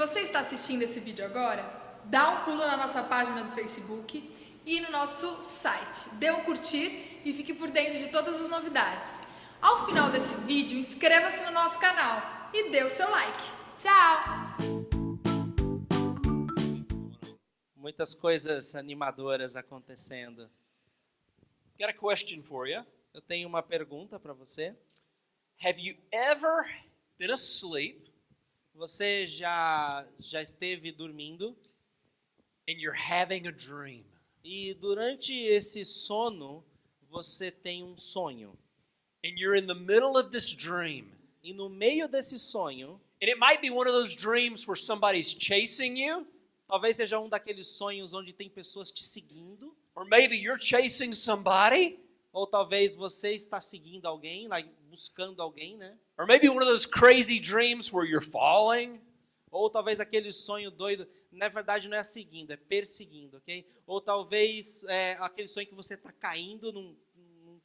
você está assistindo esse vídeo agora, dá um pulo na nossa página do Facebook e no nosso site. Dê um curtir e fique por dentro de todas as novidades. Ao final desse vídeo, inscreva-se no nosso canal e dê o seu like. Tchau! Muitas coisas animadoras acontecendo. Got a question for you. Eu tenho uma pergunta para você. Have you ever been asleep Você já esteve dormindo and you're having a dream? e durante esse sono você tem um sonho. And you're in the middle of this dream. E no meio desse sonho, And it might be one of those dreams where somebody's chasing you, talvez seja um daqueles sonhos onde tem pessoas te seguindo, or maybe you're chasing somebody, ou talvez você está seguindo alguém, buscando alguém, né? or maybe one of those crazy dreams where you're falling. Ou talvez aquele sonho doido, na verdade não é seguindo, é perseguindo, ok? Ou talvez aquele sonho que você está caindo num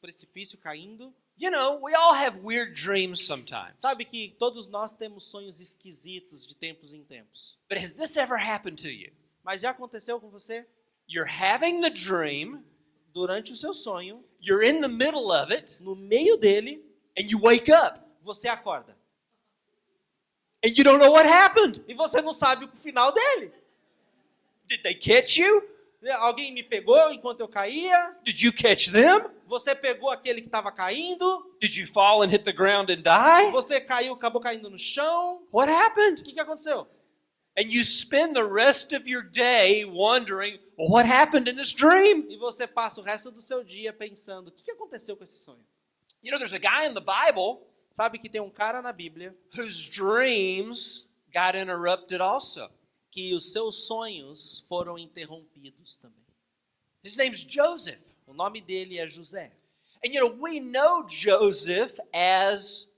precipício, caindo. You know, we all have weird dreams sometimes. Sabe que todos nós temos sonhos esquisitos de tempos em tempos. But has this ever happened to you? Mas já aconteceu com você? You're having the dream, Durante o seu sonho, you're in the middle of it, no meio dele, and you wake up, você acorda. and you don't know what happened. E você não sabe o final dele. Did they catch you? Alguém me pegou enquanto eu caía? Did you catch them? Você pegou aquele que estava caindo? Did you fall and hit the ground and die? Você caiu, acabou caindo no chão? What happened? O que aconteceu? And you spend the rest of your day wondering, well, what happened in this dream? E você passa o resto do seu dia pensando, o que aconteceu com esse sonho? You know, there's a guy in the Bible Sabe que tem um cara na Bíblia whose dreams got interrupted also. que os seus sonhos foram interrompidos também. His name's Joseph. O nome dele é José. And you know, we know Joseph as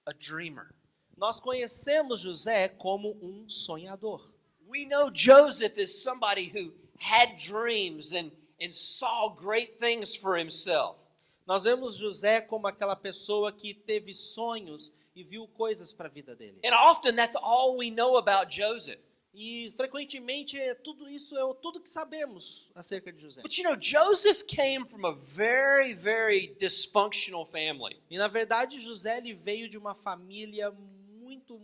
a dreamer. Nós conhecemos José como um sonhador. We know Joseph is somebody who had dreams and saw great things for himself. Nós vemos José como aquela pessoa que teve sonhos e viu coisas para a vida dele. And often that's all we know about Joseph. E frequentemente tudo isso é tudo que sabemos acerca de José. But you know, Joseph came from a very, very dysfunctional family. E na verdade José ele veio de uma família muito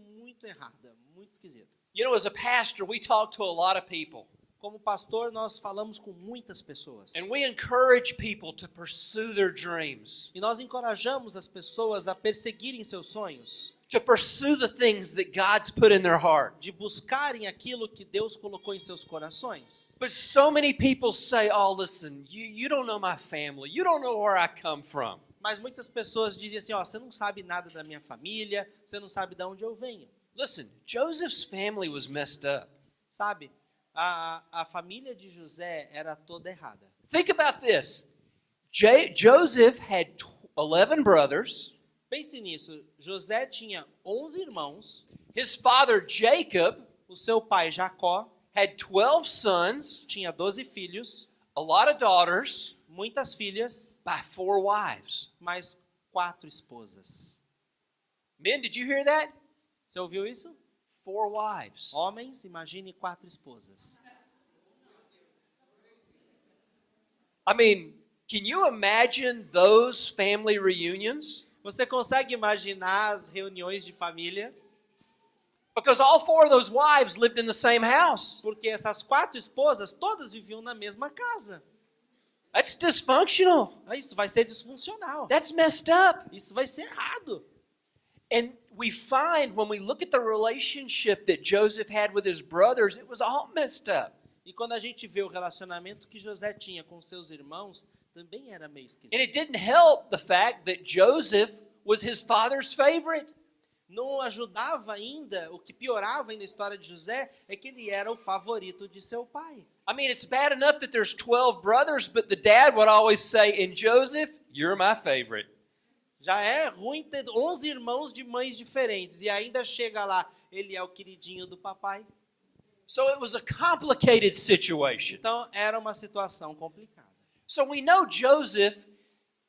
errada, muito esquisita. You know, as a pastor, we talk to a lot of people. Como pastor, nós falamos com muitas pessoas. And we encourage people to pursue their dreams, E nós encorajamos as pessoas a perseguirem seus sonhos, to pursue the things that God's put in their heart. de buscarem aquilo que Deus colocou em seus corações. But so many people say, oh, listen, you don't know my family. You don't know where I come from. Mas muitas pessoas dizem assim, você não sabe nada da minha família, você não sabe de onde eu venho. Listen, Joseph's family was messed up. Sabe, a família de José era toda errada. Think about this. Joseph had 11 brothers. Pense nisso, José tinha 11 irmãos, His father, Jacob, o seu pai Jacó had 12 sons, tinha 12 filhos, a lot of daughters, muitas filhas, by 4 wives. mais 4 esposas. Men, did you hear that? Você ouviu isso? 4 wives. Homens, imagine 4 esposas. I mean, can you imagine those family reunions? Você consegue imaginar as reuniões de família? Because all 4 of those wives lived in the same house. Porque essas 4 esposas, todas viviam na mesma casa. That's dysfunctional. Isso vai ser disfuncional. That's messed up. Isso vai ser errado. And we find when we look at the relationship that Joseph had with his brothers, it was all messed up. E quando a gente vê o relacionamento que José tinha com seus irmãos, também era meio And esquisito. it didn't help the fact that Joseph was his father's favorite. Não ajudava ainda, o que piorava ainda a história de José é que ele era o favorito de seu pai. I mean, it's bad enough that there's 12 brothers, but the dad would always say, "And Joseph, you're my favorite." Já é ruim ter 11 irmãos de mães diferentes e ainda chega lá, ele é o queridinho do papai. So it was a complicated situation. Então era uma situação complicada. So we know Joseph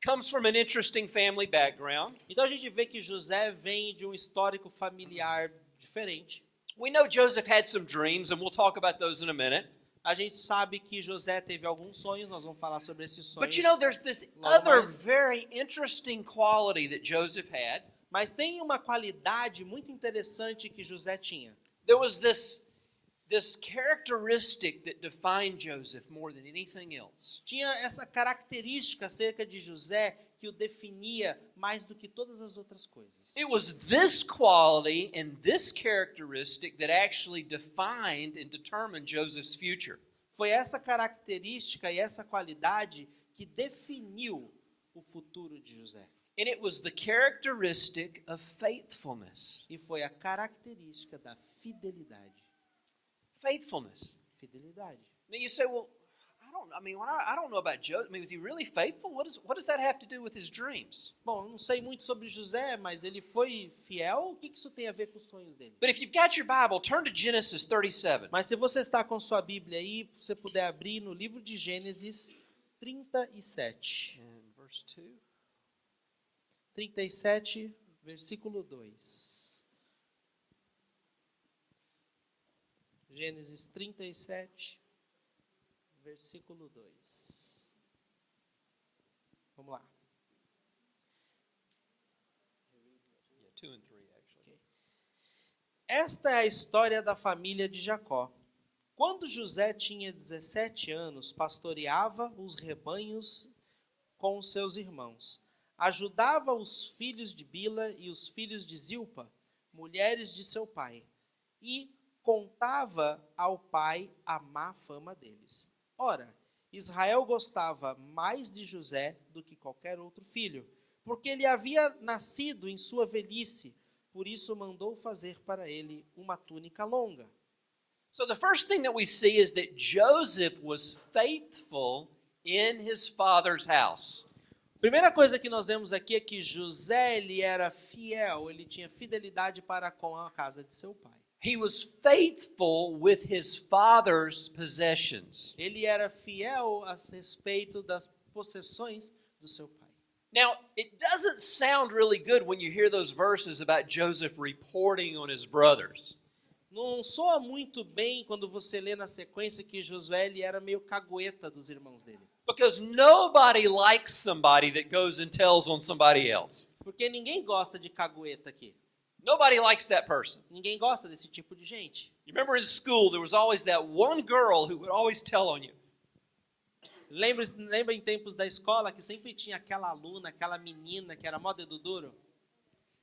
comes from an interesting family background. Então a gente vê que José vem de um histórico familiar diferente. We know Joseph had some dreams, and we'll talk about those in a minute. A gente sabe que José teve alguns sonhos, nós vamos falar sobre esses sonhos. But you know, there's this logo other mais. very interesting quality that Joseph had. Mas tem uma qualidade muito interessante que José tinha. There was this characteristic that defined Joseph more than anything else. Tinha essa característica acerca de José que o definia mais do que todas as outras coisas. It was this quality and this characteristic that actually defined and determined Joseph's future. Foi essa característica e essa qualidade que definiu o futuro de José. And it was the characteristic of faithfulness. E foi a característica da fidelidade. Faithfulness. Fidelidade. Now you say, well, I don't know about Joseph. I mean, was he really faithful? What does that have to do with his dreams? Bom, não sei muito sobre José, mas ele foi fiel? O que isso tem a ver com os sonhos dele? But if you've got your Bible, turn to Genesis 37. Mas se você está com sua Bíblia aí, você puder abrir no livro de Gênesis 37. And verse 2. 37, versículo 2. Gênesis 37, versículo 2. Vamos lá. Yeah, 2 and 3 actually. Esta é a história da família de Jacó. Quando José tinha 17 anos, pastoreava os rebanhos com os seus irmãos. Ajudava os filhos de Bila e os filhos de Zilpa, mulheres de seu pai, e contava ao pai a má fama deles. Ora, Israel gostava mais de José do que qualquer outro filho, porque ele havia nascido em sua velhice, por isso mandou fazer para ele uma túnica longa. So the first thing that we see is that Joseph was faithful in his father's house. Primeira coisa que nós vemos aqui é que José, ele era fiel, ele tinha fidelidade para com a casa de seu pai. He was faithful with his father's possessions. Ele era fiel a respeito das possessões do seu pai. Now, it doesn't sound really good when you hear those verses about Joseph reporting on his brothers. Não soa muito bem quando você lê na sequência que Josué ele era meio cagueta dos irmãos dele. Because nobody likes somebody that goes and tells on somebody else. Porque ninguém gosta de cagueta aqui. Nobody likes that person. Ninguém gosta desse tipo de gente. You remember in school, there was always that one girl who would always tell on you. Lembra em tempos da escola que sempre tinha aquela aluna, aquela menina que era mó dedo duro?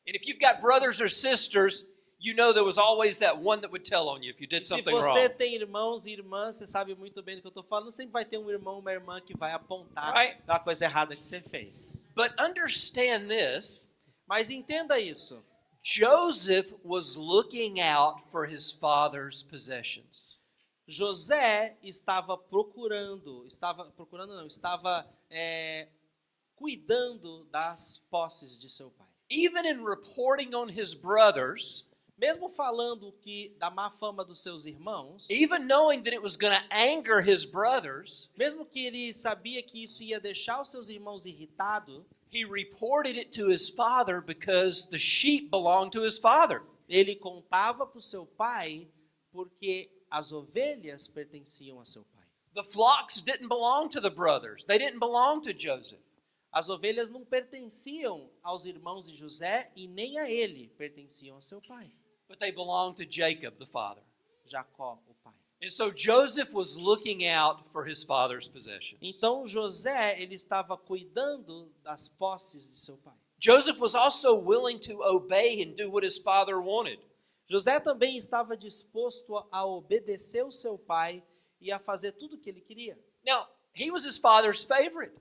And if you've got brothers or sisters, you know there was always that one that would tell on you if you did Se something você wrong. tem irmãos e irmãs, você sabe muito bem do que eu estou falando, sempre vai ter um irmão, uma irmã que vai apontar Right. a coisa errada que você fez. But understand this, Mas entenda isso. Joseph was looking out for his father's possessions. José estava cuidando das posses de seu pai. Even in reporting on his brothers, Mesmo falando que da má fama dos seus irmãos, even knowing that it was going to anger his brothers, mesmo que ele sabia que isso ia deixar os seus irmãos irritados, he reported it to his father because the sheep belonged to his father. ele contava para o seu pai porque as ovelhas pertenciam a seu pai. The flocks didn't belong to the brothers. They didn't belong to Joseph. As ovelhas não pertenciam aos irmãos de José e nem a ele, pertenciam a seu pai, But they belonged to Jacob, the father. Jacó, o pai. And so Joseph was looking out for his father's possessions. Então José, ele estava cuidando das posses de seu pai. Joseph was also willing to obey and do what his father wanted. José também estava disposto a obedecer o seu pai e a fazer tudo o que ele queria. Now, he was his father's favorite.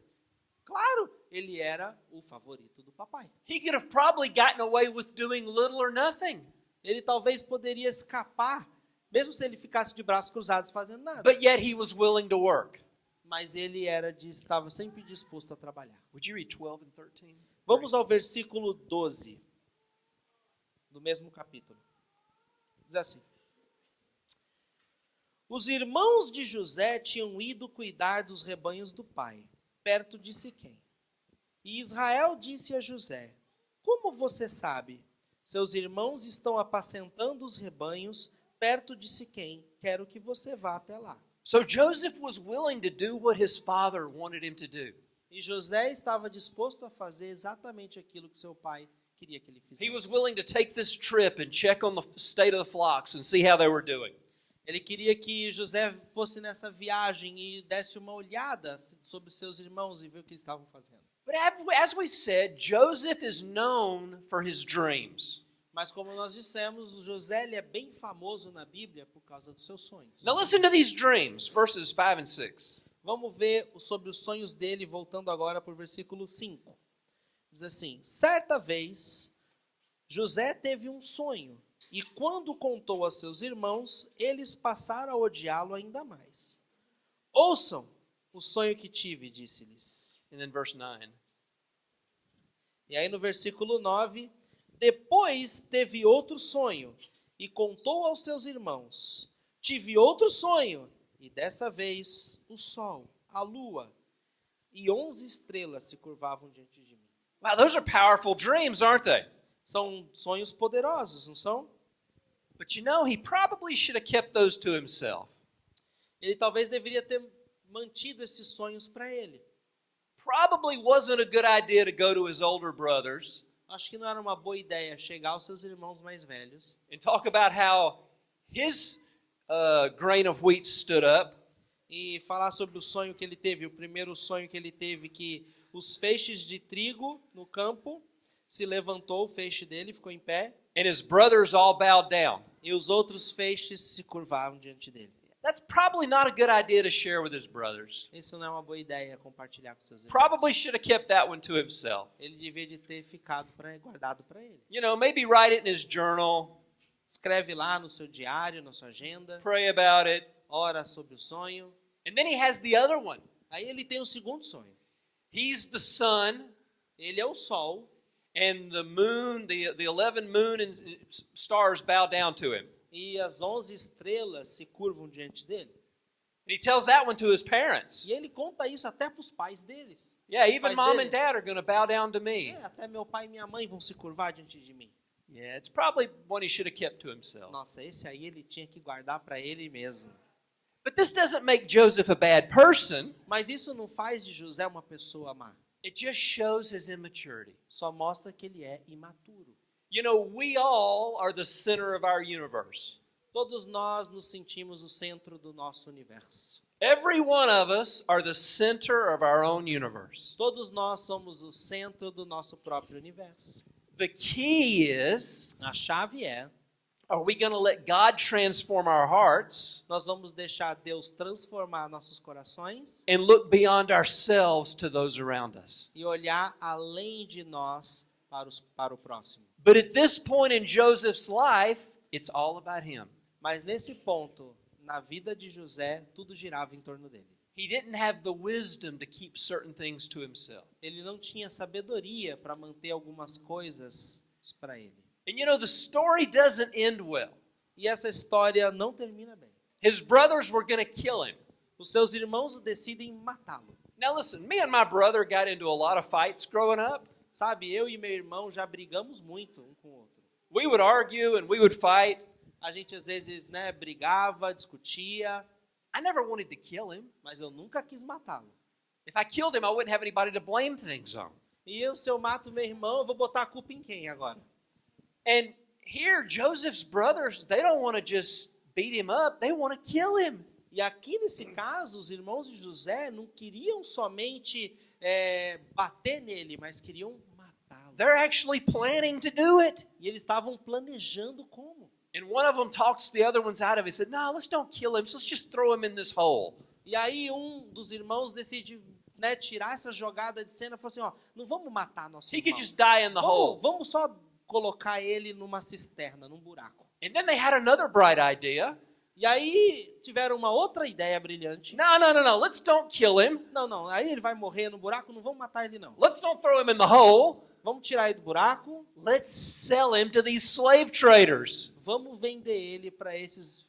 Claro, ele era o favorito do papai. He could have probably gotten away with doing little or nothing. Ele talvez poderia escapar, mesmo se ele ficasse de braços cruzados fazendo nada. But yet he was willing to work. Mas ele estava sempre disposto a trabalhar. Would you read 12 and 13? Vamos ao versículo 12 do mesmo capítulo. Diz assim: Os irmãos de José tinham ido cuidar dos rebanhos do pai, perto de Siquém. E Israel disse a José: Como você sabe? Seus irmãos estão apacentando os rebanhos perto de Siquém. Quero que você vá até lá. So Joseph was willing to do what his father wanted him to do. E José estava disposto a fazer exatamente aquilo que seu pai queria que ele fizesse. He was willing to take this trip and check on the state of the flocks and see how they were doing. Ele queria que José fosse nessa viagem e desse uma olhada sobre seus irmãos e ver o que eles estavam fazendo. But as we said, Joseph is known for his dreams. Mas como nós dissemos, José ele é bem famoso na Bíblia por causa dos seus sonhos. Now listen to these dreams, verses 5 and 6. Vamos ver sobre os sonhos dele, voltando agora para o versículo 5. Diz assim: certa vez, José teve um sonho, e quando contou a seus irmãos, eles passaram a odiá-lo ainda mais. Ouçam o sonho que tive, disse-lhes. And then verse 9. E aí no versículo 9, depois teve outro sonho, e contou aos seus irmãos. Tive outro sonho, e dessa vez o sol, a lua e 11 estrelas se curvavam diante de mim. Wow, those are powerful dreams, aren't they? São sonhos poderosos, não são? But you know, he probably should have kept those to himself. Ele talvez deveria ter mantido esses sonhos para ele. Probably wasn't a good idea to go to his older brothers Acho que não era uma boa ideia chegar aos seus irmãos mais velhos and talk about how his grain of wheat stood up. e falar sobre o sonho que ele teve. O primeiro sonho que ele teve, que os feixes de trigo no campo se levantou, o feixe dele ficou em pé, And his brothers all bowed down. e os outros feixes se curvavam diante dele. That's probably not a good idea to share with his brothers. Isso não é uma boa ideia compartilhar com seus irmãos. Probably should have kept that one to himself. Ele devia de ter ficado guardado para ele. You know, maybe write it in his journal, Escreve lá no seu diário, na sua agenda, pray about it. ora sobre o sonho. And then he has the other one. Aí ele tem o segundo sonho. He's the sun, Ele é o sol, and the moon, the 11 moon and stars bow down to him. e as 11 estrelas se curvam diante dele. And he tells that one to his parents. E ele conta isso até para os pais deles. Yeah, even Pais mom dele. and dad are going to bow down to me. Até meu pai e minha mãe vão se curvar diante de mim. Yeah, it's probably one he should have kept to himself. Nossa, esse aí ele tinha que guardar para ele mesmo. But this doesn't make Joseph a bad person. Mas isso não faz de José uma pessoa má. It just shows his immaturity. Só mostra que ele é imaturo. You know, we all are the center of our universe. Todos nós nos sentimos o centro do nosso universo. Every one of us are the center of our own universe. Todos nós somos o centro do nosso próprio universo. The key is, A chave é, are we going to let God transform our hearts nós vamos deixar Deus transformar nossos corações and look beyond ourselves to those around us? e olhar além de nós para o próximo. But at this point in Joseph's life, it's all about him. Mas nesse ponto, na vida de José, tudo girava em torno dele. He didn't have the wisdom to keep certain things to himself. Ele não tinha sabedoria para manter algumas coisas para ele. And you know, the story doesn't end well. E essa história não termina bem. His brothers were going to kill him. Os seus irmãos decidem matá-lo. Now listen, me and my brother got into a lot of fights growing up. Sabe, eu e meu irmão já brigamos muito um com o outro. We would argue and we would fight. A gente às vezes, brigava, discutia, I never wanted to kill him. mas eu nunca quis matá-lo. If I killed him, I wouldn't have anybody to blame things on. E se eu mato meu irmão, eu vou botar a culpa em quem agora? And here, Joseph's brothers, they don't want to just beat him up. They want to kill him. E aqui nesse caso, os irmãos de José não queriam somente bater nele, mas queriam matá-lo. They're actually planning to do it. E eles estavam planejando como. And one of them talks the other ones out of it. He said, no, let's don't kill him. So let's just throw him in this hole. E aí dos irmãos decide tirar essa jogada de cena e falou assim, não vamos matar nosso He irmão. could just die in the hole. Vamos só colocar ele numa cisterna, num buraco. And then they had another bright idea. E aí tiveram uma outra ideia brilhante. No. Let's don't kill him. Não, aí ele vai morrer no buraco, não vamos matar ele não. Let's don't throw him in the hole. Vamos tirar ele do buraco, Let's sell him to these slave traders. vamos vender ele para esses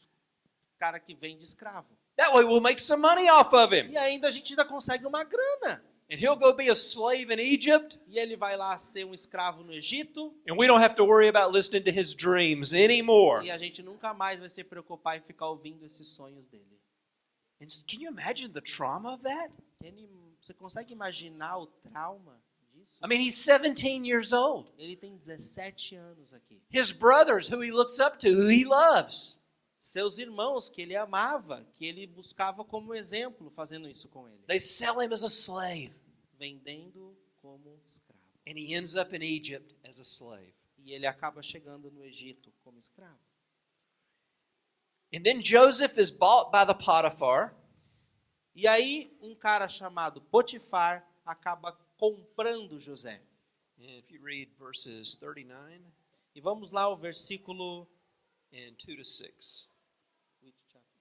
cara que vende escravo. That way we'll make some money off of him. E ainda a gente ainda consegue uma grana. And he'll go be a slave in Egypt. E ele vai lá ser um escravo no Egito. And we don't have to worry about listening to his dreams anymore. E a gente nunca mais vai se preocupar em ficar ouvindo esses sonhos dele. And can you imagine the trauma of that? Você consegue imaginar o trauma disso? I mean, he's 17 years old. Ele tem 17 anos aqui. His brothers, who he looks up to, who he loves. Seus irmãos que ele amava, que ele buscava como exemplo, fazendo isso com ele. They sell him as a slave. Vendendo como escravo. And he ends up in Egypt as a slave. E ele acaba chegando no Egito como escravo. And then Joseph is bought by the Potiphar. E aí um cara chamado Potifar acaba comprando José. And if you read verses 39 E vamos lá ao versículo and 2 to 6.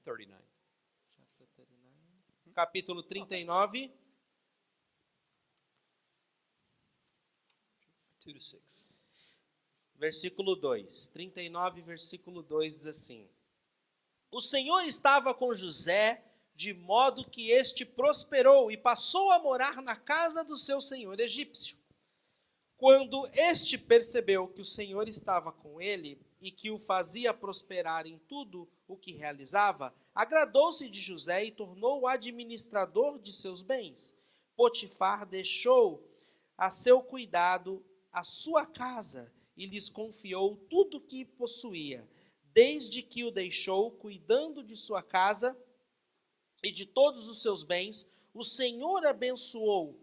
39. Capítulo 39. 2 to 6. Versículo 2. 39, versículo 2 diz assim: O Senhor estava com José, de modo que este prosperou e passou a morar na casa do seu senhor egípcio. Quando este percebeu que o Senhor estava com ele e que o fazia prosperar em tudo o que realizava, agradou-se de José e tornou-o administrador de seus bens. Potifar deixou a seu cuidado a sua casa e lhes confiou tudo o que possuía. Desde que o deixou cuidando de sua casa e de todos os seus bens, o Senhor abençoou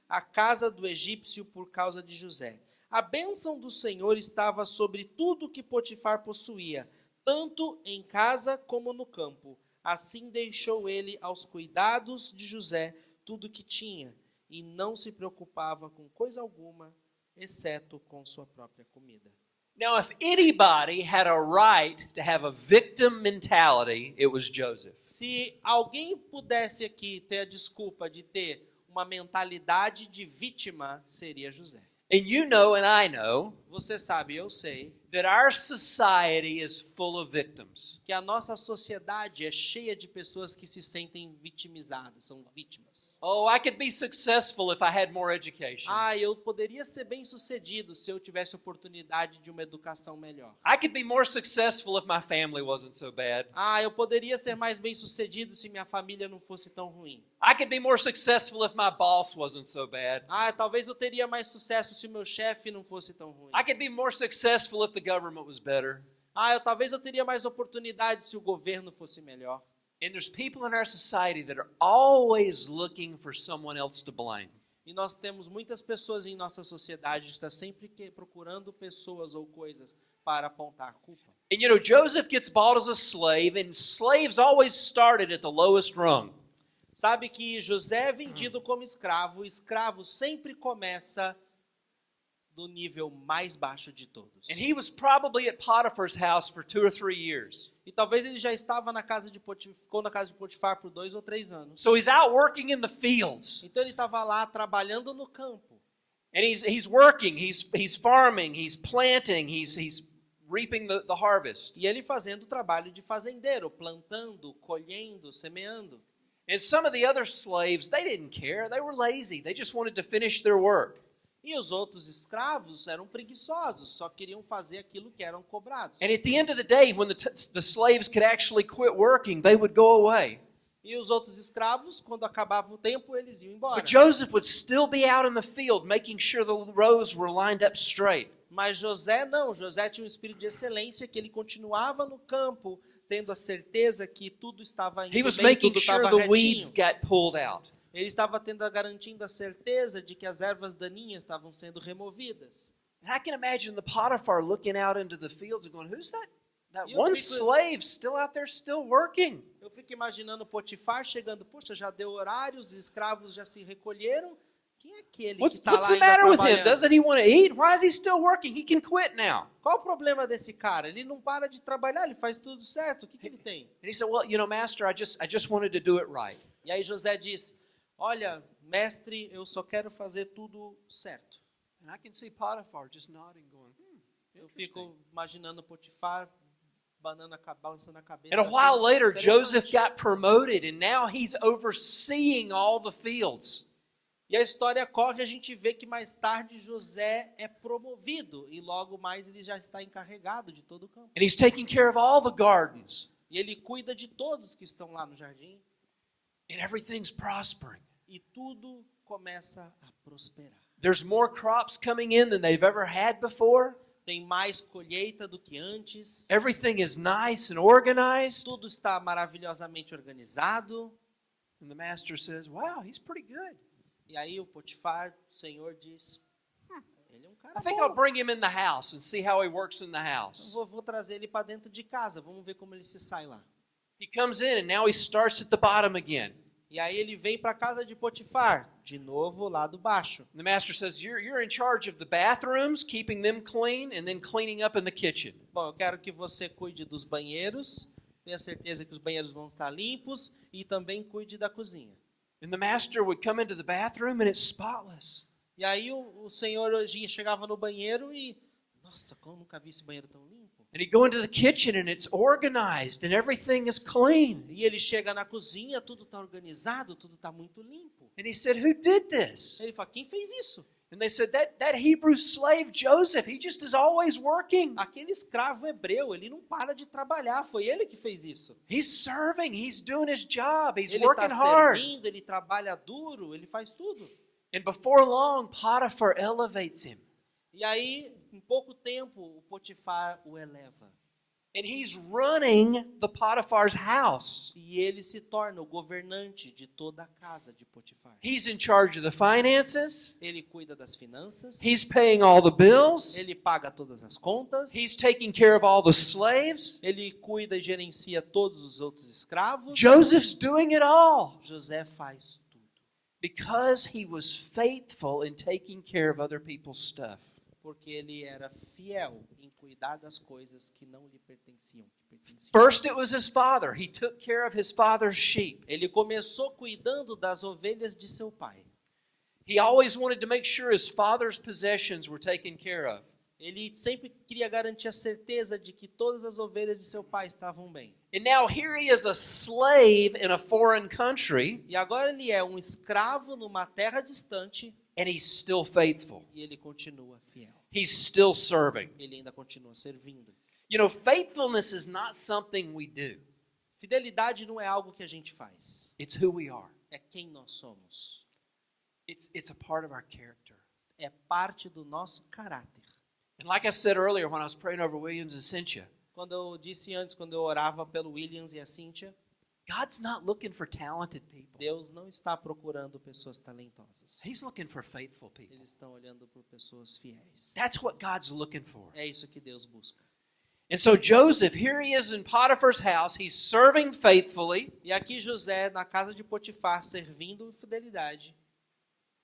a casa do egípcio por causa de José. A bênção do Senhor estava sobre tudo que Potifar possuía, tanto em casa como no campo. Assim deixou ele aos cuidados de José tudo o que tinha, e não se preocupava com coisa alguma, exceto com sua própria comida. Now, if anybody had a right to have a victim mentality, it was Joseph. Se alguém pudesse aqui ter a desculpa de ter uma mentalidade de vítima, seria José. And you know and I know Você sabe, eu sei, that our society is full of victims. que a nossa sociedade é cheia de pessoas que se sentem vitimizadas, são vítimas. Oh, I could be successful if I had more education. Eu poderia ser bem-sucedido se eu tivesse oportunidade de uma educação melhor. I could be more successful if my family wasn't so bad. Eu poderia ser mais bem-sucedido se minha família não fosse tão ruim. I could be more successful if my boss wasn't so bad. Talvez eu teria mais sucesso se meu chefe não fosse tão ruim. I could be more successful if the government was better. Talvez eu teria mais oportunidade se o governo fosse melhor. And there's people in our society that are always looking for someone else to blame. E nós temos muitas pessoas em nossa sociedade que estão sempre procurando pessoas ou coisas para apontar a culpa. And you know, Joseph gets bought as a slave, and slaves always started at the lowest rung. Sabe que José é vendido como escravo, o escravo sempre começa do nível mais baixo de todos. And he was probably at Potiphar's house for 2 or 3 years. E talvez ele já estava na casa de Potifar por 2 ou 3 anos. So he's out working in the fields. Então ele estava lá trabalhando no campo. And he's working, he's farming, he's planting, he's reaping the harvest. E ele fazendo o trabalho de fazendeiro, plantando, colhendo, semeando. And some of the other slaves, they didn't care. They were lazy. They just wanted to finish their work. E os outros escravos eram preguiçosos, só queriam fazer aquilo que eram cobrados. And at the end of the day, when the slaves could actually quit working, they would go away. E os outros escravos, quando acabava o tempo, eles iam embora. But Joseph would still be out in the field, making sure the rows were lined up straight. Mas José não, José tinha um espírito de excelência que ele continuava no campo, tendo a certeza que tudo estava indo He was bem, making tudo sure estava the weeds retinho. got pulled out. Ele estava garantindo a certeza de que as ervas daninhas estavam sendo removidas. And I can imagine the Potiphar looking out into the fields and going, who's that Eu one fico- slave still out there still working? Eu fico imaginando Potifar chegando, poxa, já deu horário, os escravos já se recolheram. Quem é aquele que What's está lá the ainda matter with him? trabalhando? Doesn't he want to eat? Why is he still working? He can quit now. Qual o problema desse cara? Ele não para de trabalhar, ele faz tudo certo. O que ele tem? And he said, well, you know, master, I just wanted to do it right. E aí José diz, olha, mestre, eu só quero fazer tudo certo. And I can see Potiphar just nodding, going, Eu fico imaginando Potifar balançando a cabeça. And a assim, while later, interessante. Joseph got promoted, and now he's overseeing all the fields. E a história corre, a gente vê que mais tarde José é promovido e logo mais ele já está encarregado de todo o campo. And he's taking care of all the gardens. E ele cuida de todos que estão lá no jardim. And everything's prospering. E tudo começa a prosperar. There's more crops coming in than they've ever had before. Tem mais colheita do que antes. Everything is nice and organized. Tudo está maravilhosamente organizado. And the master says, wow, he's pretty good. E aí o Potifar, o Senhor diz, ele é um cara I think I'll bom. bring him in the house and see how he works in the house. Vou trazer ele para dentro de casa, vamos ver como ele se sai lá. He comes in and now he starts at the bottom again. E aí ele vem para a casa de Potifar, de novo lá do baixo. And the master says, you're in charge of the bathrooms, keeping them clean, and then cleaning up in the kitchen. Bom, eu quero que você cuide dos banheiros, tenha certeza que os banheiros vão estar limpos e também cuide da cozinha. And the master would come into the bathroom and it's spotless. E aí o Senhor hoje chegava no banheiro e, nossa, como eu nunca vi esse banheiro tão limpo. And he'd go into the kitchen and it's organized and everything is clean. E ele chega na cozinha, tudo está organizado, tudo está muito limpo. And he said, who did this? Ele fala, quem fez isso? And they said, that Hebrew slave Joseph, he just is always working. Aquele escravo hebreu, ele não para de trabalhar, foi ele que fez isso. He's serving, he's doing his job, he's Ele working está hard. servindo, ele trabalha duro, ele faz tudo. And before long, Potiphar elevates him. E aí, em pouco tempo, o Potifar o eleva. And he's running the Potiphar's house. E ele se torna o governante de toda a casa de Potifar. He's in charge of the finances. Ele cuida das finanças. He's paying all the bills. Ele paga todas as contas. He's taking care of all the slaves. Ele cuida e gerencia todos os outros escravos. Joseph's doing it all José faz tudo. because he was faithful in taking care of other people's stuff. Porque ele era fiel em cuidar das coisas que não lhe pertenciam. First it was his father. He took care of his father's sheep. Ele começou cuidando das ovelhas de seu pai. He always wanted to make sure his father's possessions were taken care of. Ele sempre queria garantir a certeza de que todas as ovelhas de seu pai estavam bem. And now here he is a slave in a foreign country, E agora ele é um escravo numa terra distante and he's still faithful. e ele continua fiel. He's still serving. Ele ainda continua servindo. You know, faithfulness is not something we do. Fidelidade não é algo que a gente faz. It's who we are. É quem nós somos. It's a part of our character. É parte do nosso caráter. And like I said earlier when I was praying over Williams and Cynthia, Quando eu disse antes, quando eu orava pelo Williams e a Cynthia, God's not looking for talented people. Deus não está procurando pessoas talentosas. He's looking for faithful people. Eles estão olhando por pessoas fiéis. That's what God's looking for. É isso que Deus busca. And so Joseph, here he is in Potiphar's house. He's serving faithfully. E aqui José, na casa de Potifar, servindo em fidelidade.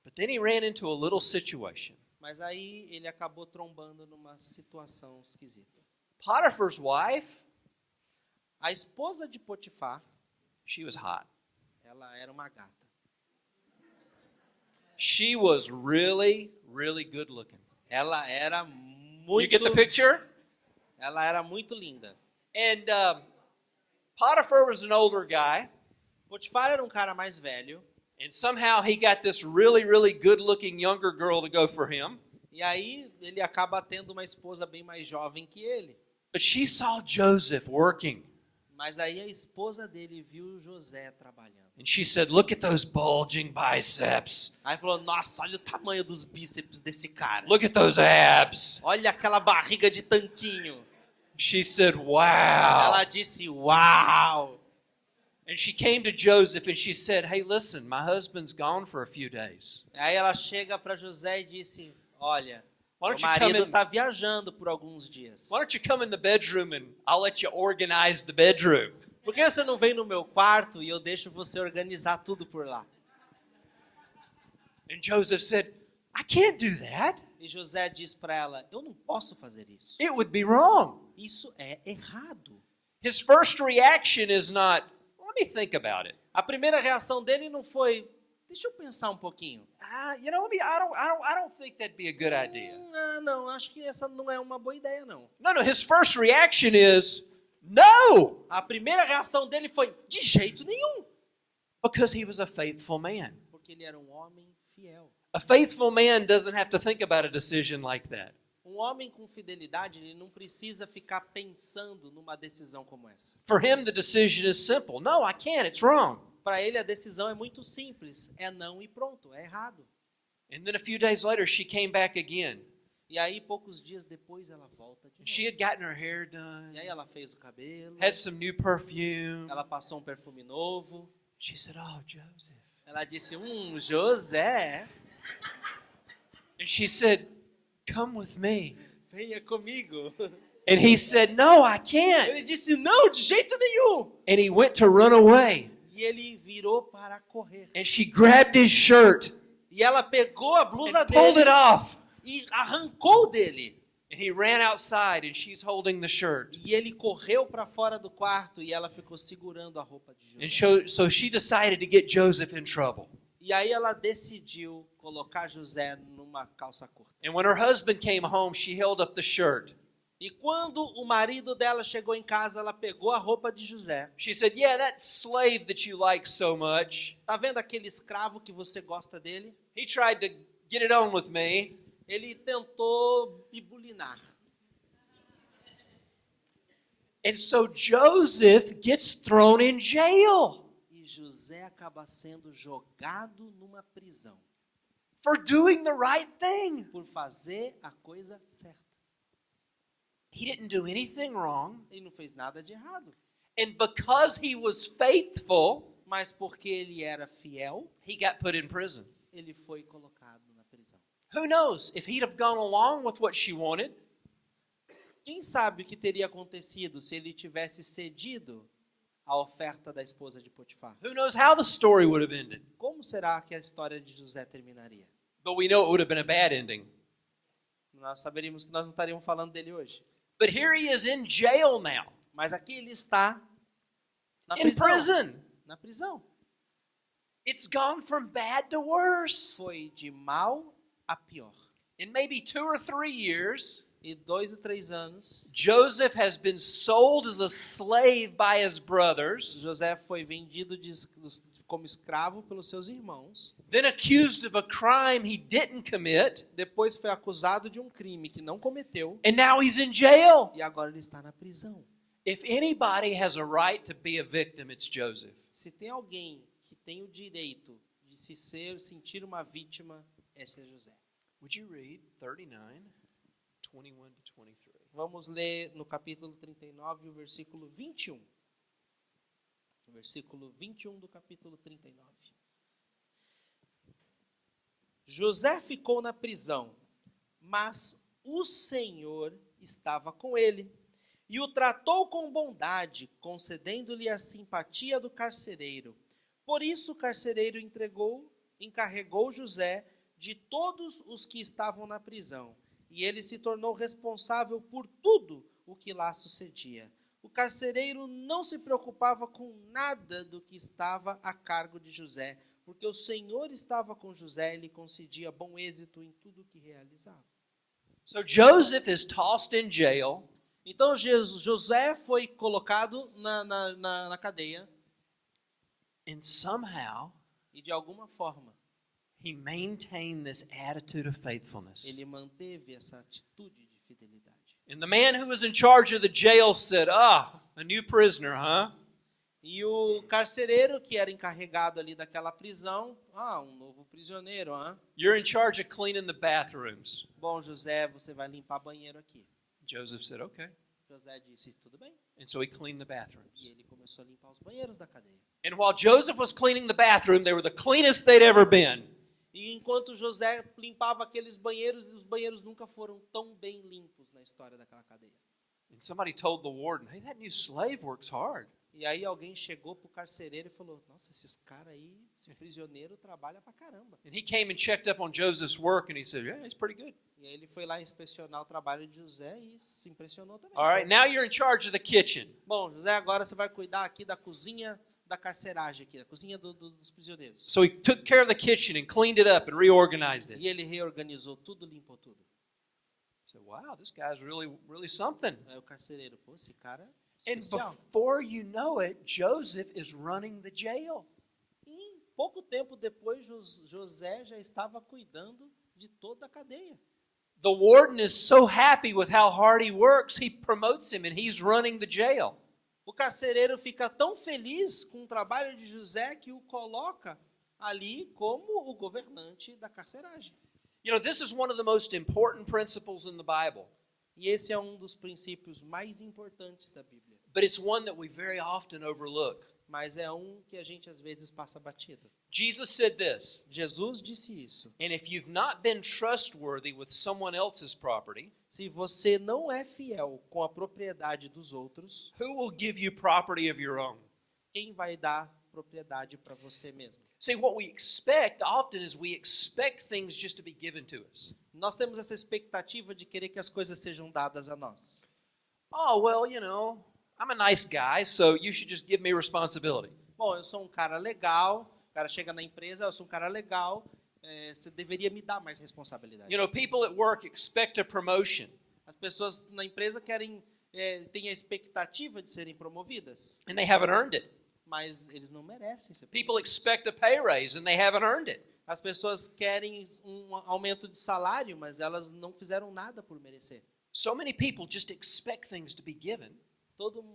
But then he ran into a little situation. Mas aí ele acabou trombando numa situação esquisita. Potiphar's wife, A esposa de Potifar, she was hot. ela era uma gata. She was really, really good looking. Ela era You get the muito, picture? ela era muito linda. And Potiphar was an older guy. Potifar era um cara mais velho. And somehow he got this really, really good looking younger girl to go for him. E aí ele acaba tendo uma esposa bem mais jovem que ele. But she saw Joseph working. Mas aí a esposa dele viu José trabalhando. And she said, look at those bulging biceps. Aí falou, nossa, olha o tamanho dos bíceps desse cara. Look at those abs. Olha aquela barriga de tanquinho. She said, wow. Ela disse, uau. And she came to Joseph and she said, hey, listen, my husband's gone for a few days. Aí ela chega para José e disse, olha, Why meu don't you come marido in? está viajando por alguns dias. Why don't you come in the bedroom and I'll let you organize the bedroom? Por que você não vem no meu quarto e eu deixo você organizar tudo por lá? And Joseph said, I can't do that. E José diz para ela, eu não posso fazer isso. It would be wrong. Isso é errado. His first reaction is not, let me think about it. A primeira reação dele não foi, deixa eu pensar um pouquinho. You know, I don't think that'd be a good idea. Não, acho que essa não é uma boa ideia, não. No, his first reaction is, no, A primeira reação dele foi, de jeito nenhum. because he was a faithful man. Porque ele era um homem fiel. A faithful man doesn't have to think about a decision like that. Homem com fidelidade, ele não precisa ficar pensando numa decisão como essa. For him, the decision is simple. No, I can't. It's wrong. Para ele, a decisão é muito simples. É não e pronto, é errado. And then a few days later, she came back again. E aí, poucos dias depois, ela volta de novo. She had gotten her hair done, E aí, ela fez o cabelo. had some new perfume. Ela passou um perfume novo. She said, "Oh, Joseph." Ela disse, José, And she said, "Come with me." venha comigo. And he said, "No, I Ele can't." disse, não, de jeito nenhum. And he went to run away. E ele virou para correr. And she grabbed his shirt E ela pegou a blusa and pulled dele it off. e arrancou dele. And he ran outside and she's holding the shirt. E ele correu para fora do quarto e ela ficou segurando a roupa de And José. so she decided to get Joseph in trouble. E aí ela decidiu colocar José numa calça curta. And when her husband came home, she held up the shirt. E quando o marido dela chegou em casa, ela pegou a roupa de José. She said, "Yeah, that slave that you like so much, Tá vendo aquele escravo que você gosta dele? he tried to get it on with me. Ele tentou me bulinar. And so Joseph gets thrown in jail E José acaba sendo jogado numa prisão for doing the right thing. por fazer a coisa certa. He didn't do anything wrong. Ele não fez nada de errado. And because he was faithful, Mas porque ele era fiel, he got put in prison. ele foi colocado na prisão. Who knows? If he'd have gone along with what she wanted, Quem sabe o que teria acontecido se ele tivesse cedido à oferta da esposa de Potifar? who knows how the story would have ended. Como será que a história de José terminaria? But we know it would have been a bad ending. Nós saberíamos que nós não estaríamos falando dele hoje. But here he is in jail now, Mas aqui ele está na in prisão. prison. Na prisão. It's gone from bad to worse. Foi de mal a pior. In maybe 2 or 3 years, E 2 ou 3 anos, Joseph has been sold as a slave by his brothers, José foi vendido como escravo pelos seus irmãos. then accused of a crime he didn't commit, Depois foi acusado de um crime que não cometeu. and now he's in jail. E agora ele está na prisão. If anybody has a right to be a victim, it's Joseph. Se tem alguém que tem o direito de sentir uma vítima, esse é José. Would you read 39, 21 to 23? Vamos ler no capítulo 39, o versículo 21. O versículo 21 do capítulo 39. José ficou na prisão, mas o Senhor estava com ele e o tratou com bondade, concedendo-lhe a simpatia do carcereiro. Por isso o carcereiro encarregou José de todos os que estavam na prisão, e ele se tornou responsável por tudo o que lá sucedia. O carcereiro não se preocupava com nada do que estava a cargo de José, porque o Senhor estava com José e lhe concedia bom êxito em tudo o que realizava. So Joseph is tossed in jail, Então José foi colocado na cadeia and somehow e de alguma forma he maintained this attitude of faithfulness. ele manteve essa atitude de fidelidade. And the man who was in charge of the jail said, "Ah, a new prisoner, huh?" E o carcereiro que era encarregado ali daquela prisão, um novo prisioneiro, You're in charge of cleaning the bathrooms. Bom, José, você vai limpar banheiro aqui. Joseph said, "Okay." José disse, tudo bem. And so he cleaned the bathrooms. E ele começou a limpar os banheiros da cadeia. And while Joseph was cleaning the bathroom, they were the cleanest they'd ever been. E enquanto José limpava aqueles banheiros, os banheiros nunca foram tão bem limpos na história daquela cadeia. And somebody told the warden, "Hey, that new slave works hard." E aí alguém chegou pro carcereiro e falou, nossa, esses caras aí, esse prisioneiro trabalha pra caramba. And he came and checked up on Joseph's work, and he said, "Yeah, he's pretty good." E aí ele foi lá inspecionar o trabalho de José e se impressionou também. All right, now you're in charge of the kitchen. Bom, José, agora você vai cuidar aqui da cozinha da carceragem aqui, da cozinha dos prisioneiros. So he took care of the kitchen and cleaned it up and reorganized it. E ele reorganizou tudo, limpou tudo. I said, "Wow, this guy's really something." Aí o carcereiro, pô, esse cara é And especial. before you know it, Joseph is running the jail. Em pouco tempo depois, José já estava cuidando de toda a cadeia. The warden is so happy with how hard he works, he promotes him and he's running the jail. O carcereiro fica tão feliz com o trabalho de José que o coloca ali como o governante da carceragem. You know, this is one of the most important principles in the Bible, E esse é um dos princípios mais importantes da Bíblia. but it's one that we very often overlook. Mas é um que a gente às vezes passa batido. Jesus said this, Jesus disse isso. and if you've not been trustworthy with someone else's property, Se você não é fiel com a propriedade dos outros, who will give you property of your own? quem vai dar propriedade para você mesmo? See, what we expect often is we expect things just to be given to us. Nós temos essa expectativa de querer que as coisas sejam dadas a nós. Oh, well, you know, I'm a nice guy, so you should just give me responsibility. Bom, eu sou um cara legal, o cara chega na empresa, eu sou um cara legal, você deveria me dar mais responsabilidade. You know, people at work expect a promotion. As pessoas na empresa têm a expectativa de serem promovidas, And they haven't earned it. mas eles não merecem ser People promovidos. expect a pay raise and they haven't earned it. As pessoas querem um aumento de salário, mas elas não fizeram nada por merecer. So many people just expect things to be given.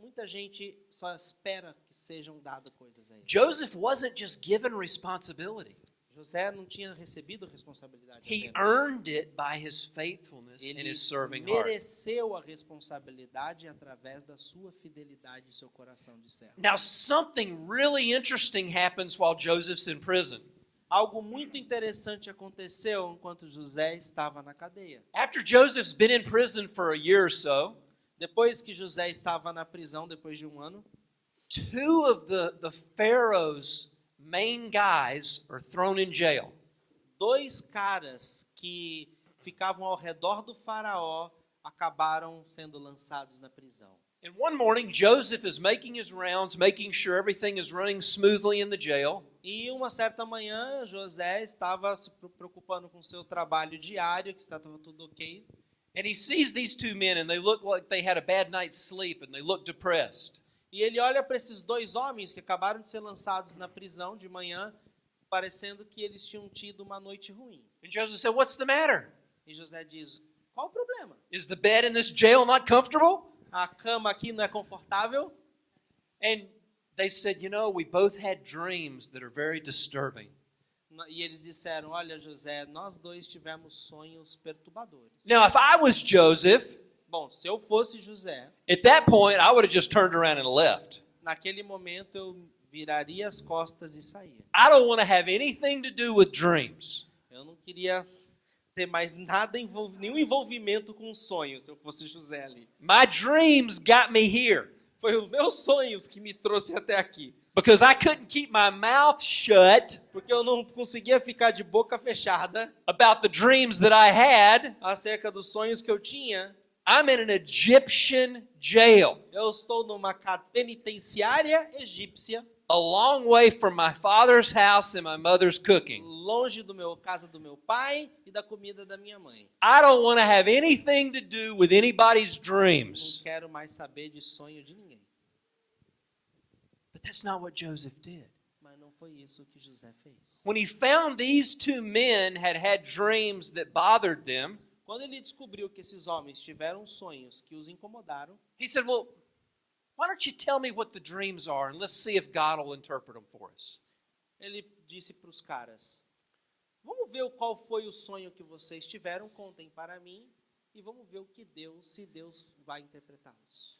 Muita gente só espera que sejam dadas coisas a ele. Joseph wasn't just given responsibility. José não tinha recebido responsabilidade He apenas. earned it by his faithfulness and Ele his serving heart. mereceu a responsabilidade através da sua fidelidade e seu coração de servo. Now, something really interesting happens while Joseph's in prison. Algo muito interessante aconteceu enquanto José estava na cadeia. After Joseph's been in prison for a year or so, Depois que José estava na prisão, depois de um ano, two of the Pharaoh's main guys are thrown in jail. 2 caras que ficavam ao redor do faraó acabaram sendo lançados na prisão. And one morning, Joseph is making his rounds, making sure everything is running smoothly in the jail. E uma certa manhã, José estava se preocupando com seu trabalho diário, que estava tudo ok. And he sees these two men, and they look like they had a bad night's sleep, and they look depressed. E ele olha para esses 2 homens que acabaram de ser lançados na prisão de manhã, parecendo que eles tinham tido uma noite ruim. And Joseph said, "What's the matter? E José diz: qual o problema? Is the bed in this jail not comfortable?" A cama aqui não é confortável? And they said, "You know, we both had dreams that are very disturbing." E eles disseram: olha, José, nós 2 tivemos sonhos perturbadores. Now, if I was Joseph, Bom, se eu fosse José, at that point, I would have just turned around and left. naquele momento eu viraria as costas e saía. I don't want to have anything to do with dreams. Eu não queria ter mais nada, nenhum envolvimento com sonhos, se eu fosse José ali. My dreams got me here Foi os meus sonhos que me trouxe até aqui. because I couldn't keep my mouth shut Porque eu não conseguia ficar de boca fechada about the dreams that I had. acerca dos sonhos que eu tinha. I'm in an Egyptian jail, Eu estou numa penitenciária egípcia, a long way from my father's house and my mother's cooking. longe do casa do meu pai e da comida da minha mãe. I don't want to have anything to do with anybody's Não dreams. quero mais saber de sonho de ninguém. But that's not what Joseph did. Mas não foi isso que José fez. When he found these two men had had dreams that bothered them, Quando ele descobriu que esses homens tiveram sonhos que os incomodaram, he said, "Well, why don't you tell me what the dreams are and let's see if God will interpret them for us." ele disse para os caras: vamos ver qual foi o sonho que vocês tiveram, contem para mim e vamos ver se Deus vai interpretá-los.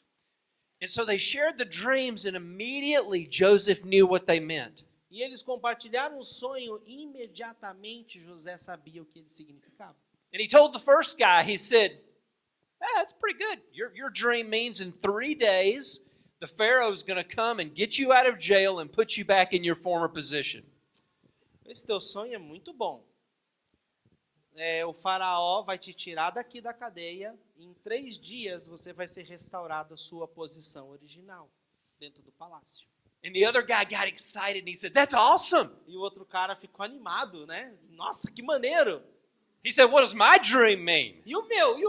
And so they shared the dreams and immediately Joseph knew what they meant. E eles compartilharam o sonho e imediatamente José sabia o que ele significava. And he told the first guy, he said, "That's pretty good. Your dream means in 3 days, the Pharaoh's going to come and get you out of jail and put you back in your former position." Esse teu sonho é muito bom. O faraó vai te tirar daqui da cadeia e em 3 dias você vai ser restaurado à sua posição original, dentro do palácio. And the other guy got excited and he said, "That's awesome." E o outro cara ficou animado, né? Nossa, que maneiro! He said, "What does my dream mean?" E o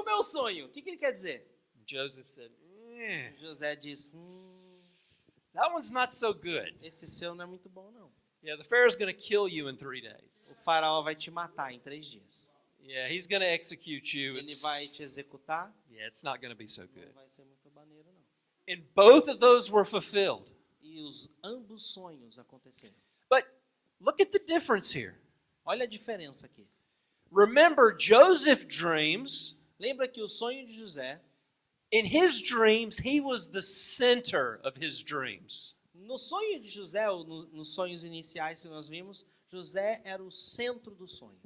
meu sonho? O que ele quer dizer? Joseph said, José diz: "That one's not so good. esse seu não é muito bom, não. Yeah, the Pharaoh's going to kill you in 3 days. O faraó vai te matar em 3 dias. Yeah, he's going to execute you. Ele vai te executar. Yeah, it's not going to be so Não good. vai ser muito maneiro, não. And both of those were fulfilled. E os ambos sonhos aconteceram. But look at the difference here. Olha a diferença aqui. Remember, Joseph dreams. Lembra que o sonho de José, In his dreams, he was the center of his dreams. no sonho de José, ou nos sonhos iniciais que nós vimos, José era o centro do sonho.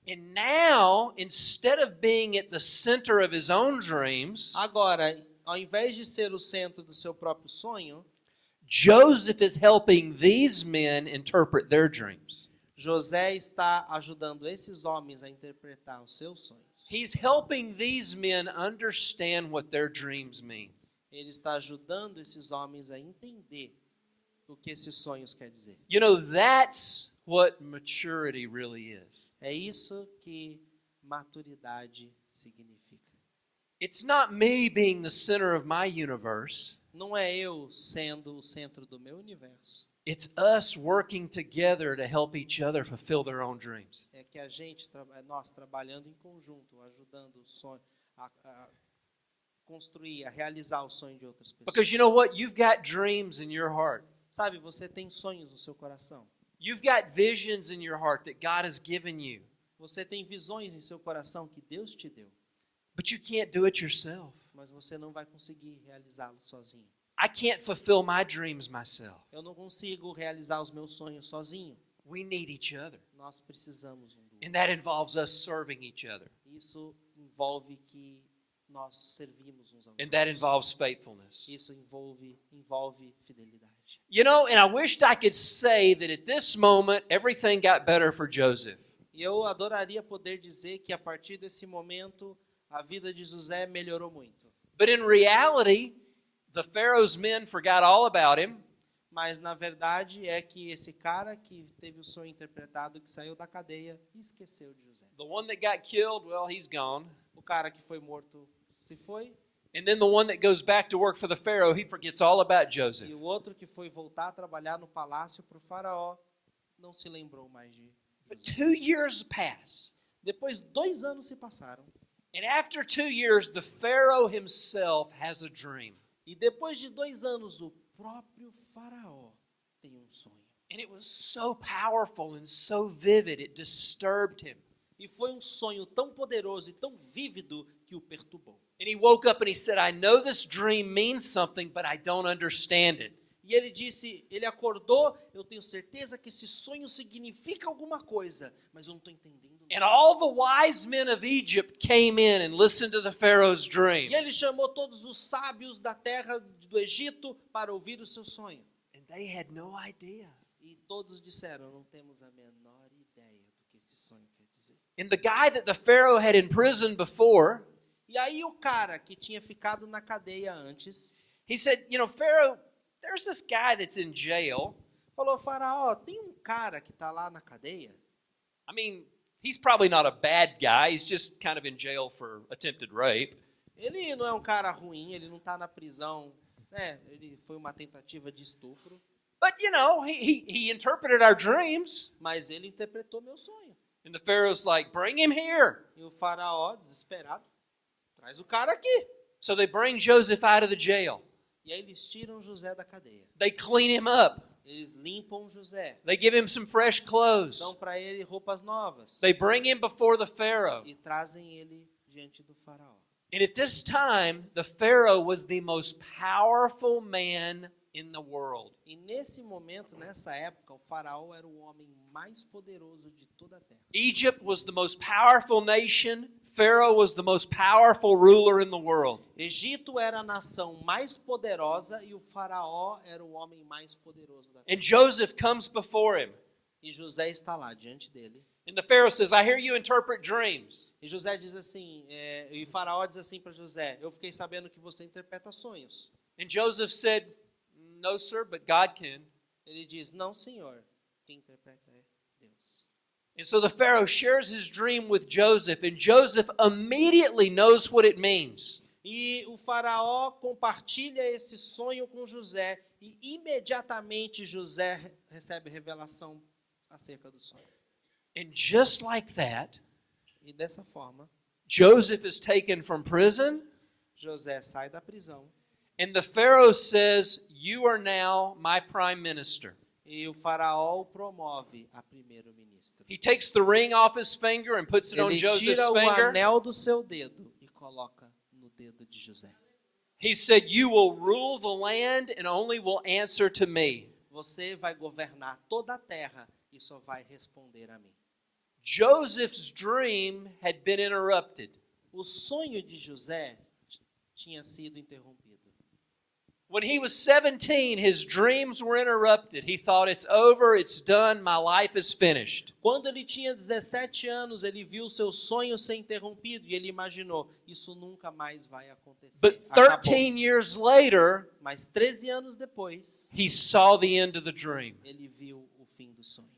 And now, instead of being at the center of his own dreams, Agora, ao invés de ser o centro do seu próprio sonho, Joseph is helping these men interpret their dreams. José está ajudando esses homens a interpretar os seus sonhos. He's helping these men understand what their dreams mean. Ele está ajudando esses homens a entender o que esses sonhos quer dizer. You know, that's what maturity really is. É isso que maturidade significa. It's not me being the center of my universe. Não é eu sendo o centro do meu universo. It's us working together to help each other fulfill their own dreams. É que a gente, nós trabalhando em conjunto, ajudando o sonho a construir, a realizar o sonho de outras pessoas. Because you know what? You've got dreams in your heart. Sabe, você tem sonhos no seu coração. You've got visions in your heart that God has given you. Você tem visões em seu coração que Deus te deu. But you can't do it yourself. Mas você não vai conseguir realizá-los sozinho. I can't fulfill my dreams myself. Eu não consigo realizar os meus sonhos sozinho. We need each other. Nós precisamos um do outro. And that involves us serving each other. Isso envolve que nós servimos uns aos And that outros. involves faithfulness. Isso envolve fidelidade. You know, and I wished I could say that at this moment everything got better for Joseph. E eu adoraria poder dizer que a partir desse momento a vida de José melhorou muito. But in reality, the Pharaoh's men forgot all about him. Mas na verdade é que esse cara que teve o sonho interpretado, que saiu da cadeia, esqueceu de José. The one that got killed, well, he's gone. O cara que foi morto se foi. And then the one that goes back to work for the Pharaoh, he forgets all about Joseph. E o outro que foi voltar a trabalhar no palácio para o faraó não se lembrou mais de But José. 2 years pass. Depois 2 anos se passaram. And after 2 years, the Pharaoh himself has a dream. E depois de 2 anos, o próprio faraó tem um sonho. And it was so powerful and so vivid, it disturbed him. E foi um sonho tão poderoso e tão vívido que o perturbou. And he woke up and he said, I know this dream means something, but I don't understand it. E ele disse, ele acordou, eu tenho certeza que esse sonho significa alguma coisa, mas eu não estou entendendo nada. And all the wise men of Egypt came in and listened to the Pharaoh's dream. E ele chamou todos os sábios da terra do Egito para ouvir o seu sonho. And they had no idea. E todos disseram, não temos a menor ideia do que esse sonho quer dizer. And the guy that the Pharaoh had imprisoned before, E aí o cara que tinha ficado na cadeia antes, he said, you know, Pharaoh, there's this guy that's in jail. falou, faraó, tem um cara que está lá na cadeia. I mean, he's probably not a bad guy. He's just kind of in jail for attempted rape. Ele não é um cara ruim, ele não está na prisão, né? Ele foi uma tentativa de estupro, But, you know, he interpreted our dreams. mas ele interpretou meu sonho. And the Pharaoh's like, bring him here. E o faraó, desesperado, traz o cara aqui. So they bring Joseph out of the jail. E aí eles tiram José da cadeia. They clean him up. Eles limpam José, They give him some fresh clothes. dão para ele roupas novas They bring him before the Pharaoh. e trazem ele diante do faraó. And at this time, the Pharaoh was the most powerful man in the world. E nesse momento, nessa época, o faraó era o homem mais poderoso de toda a terra. Egypt was the most powerful nation. Pharaoh was the most powerful ruler in the world. Egito era a nação mais poderosa e o faraó era o homem mais poderoso da terra. And Joseph comes before him. E José está lá diante dele. And the Pharaoh says, I hear you interpret dreams. E José diz assim, e faraó diz assim para José, eu fiquei sabendo que você interpreta sonhos. And Joseph said, no, sir, but God can. Ele diz, não, senhor, quem interpreta é Deus. And so the Pharaoh shares his dream with Joseph, and Joseph immediately knows what it means. E o faraó compartilha esse sonho com José, e imediatamente José recebe revelação acerca do sonho. And just like that, E dessa forma, Joseph is taken from prison, José sai da prisão and the Pharaoh says, "You are now my prime minister." e o faraó o promove a primeiro-ministro. He takes the ring off his finger and puts it on Ele Joseph's tira o finger. anel do seu dedo e coloca no dedo de José. He said, "You will rule the land and only will answer to me." Você vai governar toda a terra e só vai responder a mim. Joseph's dream had been interrupted. O sonho de José tinha sido interrompido. When he was 17, his dreams were interrupted. He thought, it's over, it's done, my life is finished. Quando ele tinha 17 anos, ele viu seu sonho ser interrompido e ele imaginou, isso nunca mais vai acontecer. But Acabou. 13 years later, Mas 13 anos depois, he saw the end of the dream. ele viu o fim do sonho.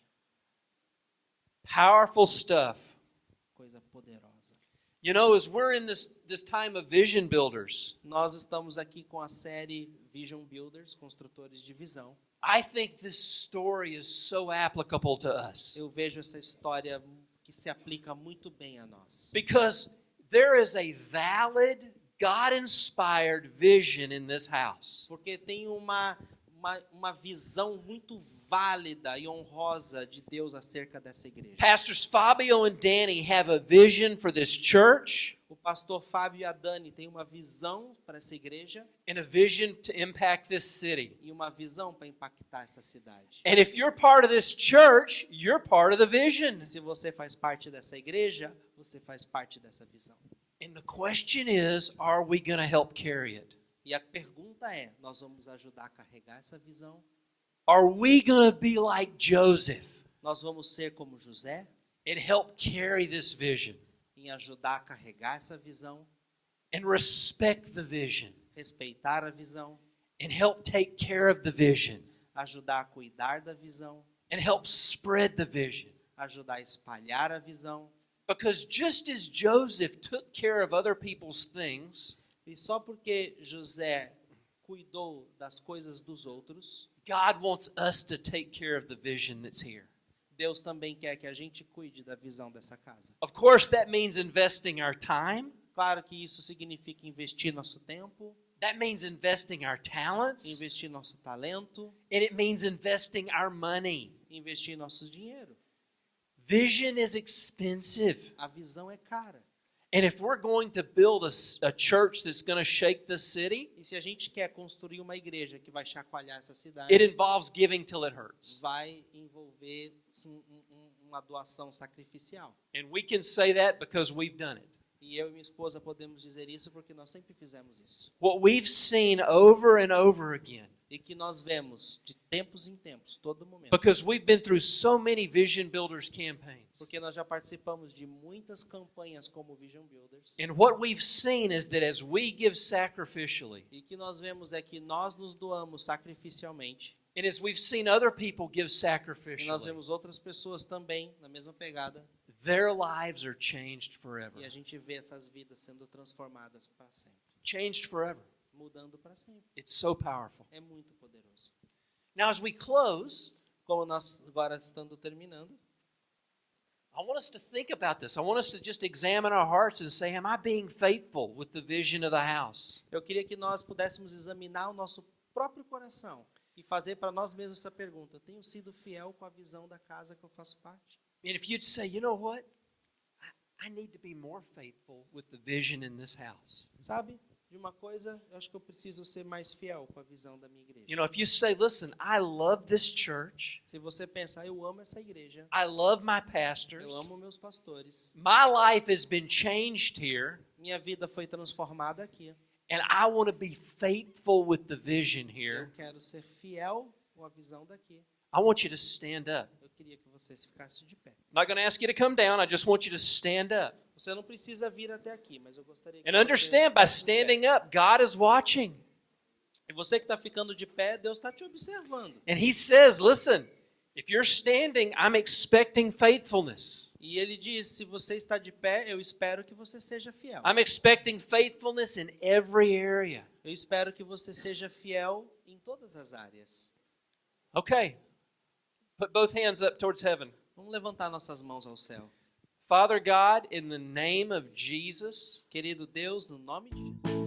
Powerful stuff. Coisa poderosa. You know, as we're in this time of vision builders, Nós estamos aqui com a série Vision Builders, Construtores de Visão. I think this story is so applicable to us. Eu vejo essa história que se aplica muito bem a nós. Because there is a valid, God-inspired vision in this house. Porque tem uma visão muito válida e honrosa de Deus acerca dessa igreja. Pastors Fábio and Danny have a vision for this church O pastor Fábio e a Dani têm uma visão para essa igreja and a vision to impact this city. e uma visão para impactar essa cidade. And if you're part of this church, you're part of the vision. E se você faz parte dessa igreja, você faz parte dessa visão. And the question is, are we going to help carry it? E a pergunta é, nós vamos ajudar a carregar essa visão? Are we going to be like Joseph Nós vamos ser como José and help carry this vision em ajudar a carregar essa visão, and respect the vision respeitar a visão, and help take care of the vision ajudar a cuidar da visão, and help spread the vision? ajudar a espalhar a visão? Because just as Joseph took care of other people's things, E só porque José cuidou das coisas dos outros, God wants us to take care of the vision that's here. Deus também quer que a gente cuide da visão dessa casa. Of course, that means investing our time. Claro que isso significa investir nosso tempo, That means investing our talents. investir nosso talento, And it means investing our money. investir nossos dinheiro. Vision is expensive. A visão é cara. And if we're going to build a church that's going to shake the city, E se a gente quer construir uma igreja que vai chacoalhar essa cidade, it involves giving till it hurts. vai envolver uma doação sacrificial. And we can say that because we've done it. E eu e minha esposa podemos dizer isso porque nós sempre fizemos isso. What we've seen over and over again, E que nós vemos de tempos em tempos, todo momento. because we've been through so many Vision Builders campaigns. Porque nós já participamos de muitas campanhas como Vision Builders. And what we've seen is that as we give sacrificially, E o que nós vemos é que nós nos doamos sacrificialmente. and as we've seen other people give E nós sacrificially, vemos outras pessoas também na mesma pegada. their lives are changed forever. E a gente vê essas vidas sendo transformadas para sempre. Changed forever. Mudando para sempre. It's so powerful. É muito poderoso. Now, as we close, Como nós agora estamos terminando, I want us to think about this. I want us to just examine our hearts and say, am I being faithful with the vision of the house? eu queria que nós pudéssemos examinar o nosso próprio coração e fazer para nós mesmos essa pergunta. Tenho sido fiel com a visão da casa que eu faço parte? And if you'd say, you know what? I need to be more faithful with the vision in this house. Sabe? De uma coisa, eu acho que eu preciso ser mais fiel com a visão da minha igreja. You know, if you say, listen, I love this church. Se você pensar, eu amo essa igreja, I love my pastors. eu amo meus pastores, My life has been changed here. minha vida foi transformada aqui. And I want to be faithful with the vision Eu here. quero ser fiel com a visão daqui. I want you to stand up. Eu queria que vocês ficassem de pé. I'm not going to ask you to come down. I just want you to stand up. Você não precisa vir até aqui, mas eu gostaria que And understand, by você ficasse de pé. standing up, God is watching. E você que está ficando de pé, Deus está te observando. And He says, listen, if you're standing, I'm expecting faithfulness. E Ele diz, se você está de pé, eu espero que você seja fiel. I'm expecting faithfulness in every area. Eu espero que você seja fiel em todas as áreas. Okay, Put both hands up towards heaven. Vamos levantar nossas mãos ao céu. Father God, in the name of Jesus, Querido Deus, no nome de Jesus,